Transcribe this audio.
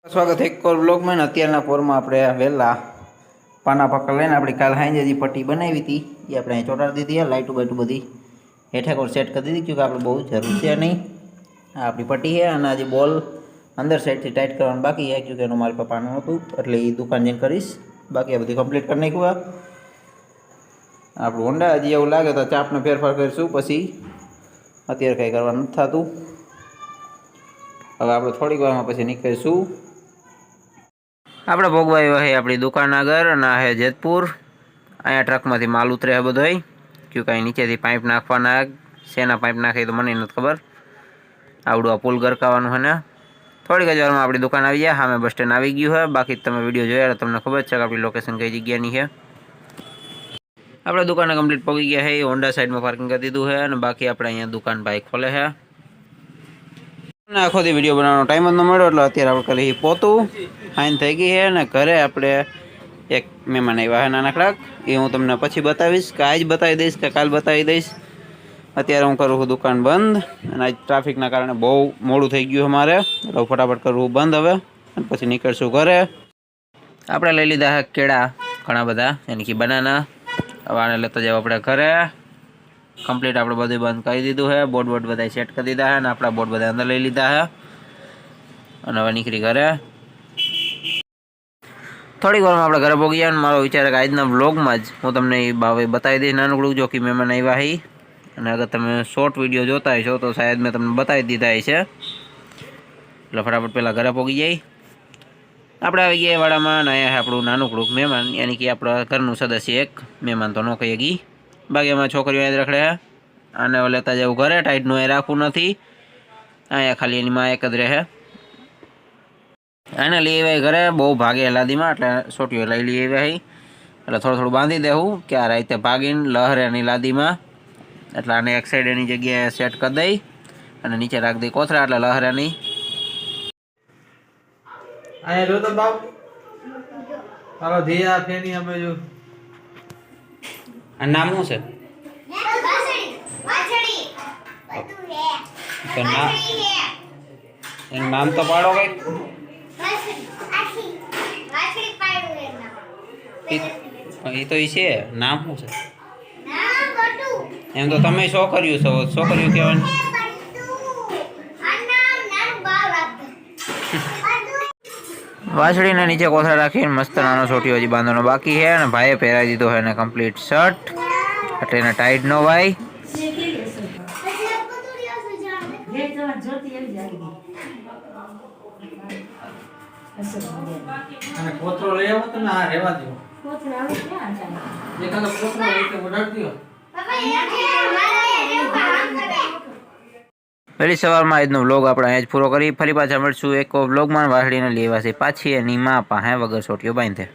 સ્વાગત એક કોર બ્લોગમાં ને અત્યારના કોરમાં આપણે વહેલા પાના પકડ લઈને આપણી કાલ હાંજે જે પટ્ટી બનાવી હતી એ આપણે અહીં ચોંટાડી દીધી. લાઇટું બાઇટું બધી હેઠે કોર સેટ કરી દીધી, ક્योंकि આપણે બહુ જરૂર છે નહીં. આ આપણી પટ્ટી છે અને આજે બોલ અંદર સાઈડથી ટાઈટ કરવાનું બાકી છે, ક્योंकि એનું મારી પાસે પાનું હતું એટલે એ દુકાન જઈને કરીશ. બાકી આ બધું કમ્પ્લીટ કરી નાખ્યું. આપણું હોન્ડા હજી એવું લાગે તો ચાપનો ફેરફાર કરીશું, પછી અત્યારે કંઈ કરવાનું નથી થતું. હવે આપણે થોડીક વારમાં પછી નીકળીશું. આપણે ભોગવાઈ હોય આપણી દુકાન આગળ અને આ હે જેતપુર. અહીંયા ટ્રકમાંથી માલ ઉતરે છે બધોય, ક્योंकि અહીં નીચેથી પાઇપ નાખવાના. શેના પાઇપ નાખે તો મને નથી ખબર. આવડું આ પુલ ગરકાવાનું છે ને. થોડીક જ વારમાં આપણી દુકાન આવી જાય. સામે બસ સ્ટેન્ડ આવી ગયું છે. બાકી તમે વિડીયો જોયા તમને ખબર છે કે આપણી લોકેશન કઈ જગ્યાની છે. આપણે દુકાને કમ્પ્લીટ પહોંચી ગયા છે. હોન્ડા સાઈડમાં પાર્કિંગ કરી દીધું છે અને બાકી આપણે અહીંયા દુકાન બાઇક ખોલે છે. આખો દી વિડીયો બનાવવાનો ટાઈમ જ ન મળ્યો એટલે અત્યારે આપણે કરી પોતું ફાઇન થઈ ગઈ છે. અને ઘરે આપણે એક મહેમાન આવ્યા છે નાનકડા, એ હું તમને પછી બતાવીશ કે આજ બતાવી દઈશ કે કાલ બતાવી દઈશ. અત્યારે હું કરું છું દુકાન બંધ અને આજ ટ્રાફિકના કારણે બહુ મોડું થઈ ગયું અમારે, એટલે ફટાફટ કરવું બંધ હવે અને પછી નીકળશું ઘરે. આપણે લઈ લીધા છે કેળા ઘણા બધા, એની કે બનાના. હવે આને લેતા જાવ આપણે ઘરે. કમ્પ્લીટ આપણે બધું બંધ કરી દીધું છે. બોર્ડ બોર્ડ બધા સેટ કરી દીધા છે અને આપણા બોર્ડ બધા અંદર લઈ લીધા છે અને હવે નીકળી ઘરે. થોડીક વારમાં આપણે ઘરે પહોંચી ગયા અને મારો વિચાર કે આજના વ્લોગમાં જ હું તમને એ બાવે બતાવી દઈશ નાનકડું, જો કે મહેમાન આવ્યા હી. અને અગર તમે શોર્ટ વિડીયો જોતા હશો તો શાયદ મેં તમને બતાવી દીધા હશે. એટલે ફટાફટ પહેલાં ઘરે પહોંચી જાય. આપણે આવી ગયા વાડામાં અને અહીંયા આપણું નાનકડું મહેમાન, યાની કે આપણા ઘરનું સદસ્ય એક મહેમાન તો ન કહીએ ગઈ. બાકી એમાં છોકરીઓ યાદ રખડે. આને લેતા જવું ઘરે, ટાઈટનું એ રાખવું નથી. અહીંયા ખાલી એની માં એક જ રહે. આને લઈ આવ્યા ઘરે, બહુ ભાગે લાદીમાં એટલે સોટીઓ લઈ લઈ આવ્યા. એટલે થોડું થોડું બાંધી દેવું કે આ રીતે ભાગીને લહરે એની લાદીમાં. એટલે આને એક સાઈડ એની જગ્યાએ સેટ કરી દઈ અને નીચે રાખી દઈ કોથળા એટલે લહરે નહીં. આયા જો તો બાપ તારો ધીયા ફેની અમે જો આ નામ શું છે? તો એનું નામ તો પાડો કઈ. એ તો એ છે, નામ શું છે? એમ તો તમે છોકરીઓ છો, છોકરીઓ કહેવાનું. વાછડીને નીચે કોથળા રાખીને મસ્ત નાનો છોટીઓ હજી બાંધવાનો બાકી છે અને ભાઈએ પહેરાવી દીધો છે એને કમ્પ્લીટ શર્ટ, એટલે એને ટાઈટ નો ભાઈ. અને કોથળો લઈ આવો તમે આ રહેવા દો. કોથળો આવે ક્યાં છે? એકાદો કોથળો લઈ કે ઓડાડી દો. વહેલી સવારમાં આજનો વ્લોગ આપણે અહીંયા જ પૂરો કરી. ફરી પાછા મળશું એક વ્લોગમાં. વાછડીને લેવા છે પાછી એની માં પાસે વગર છોટીઓ બાંધે.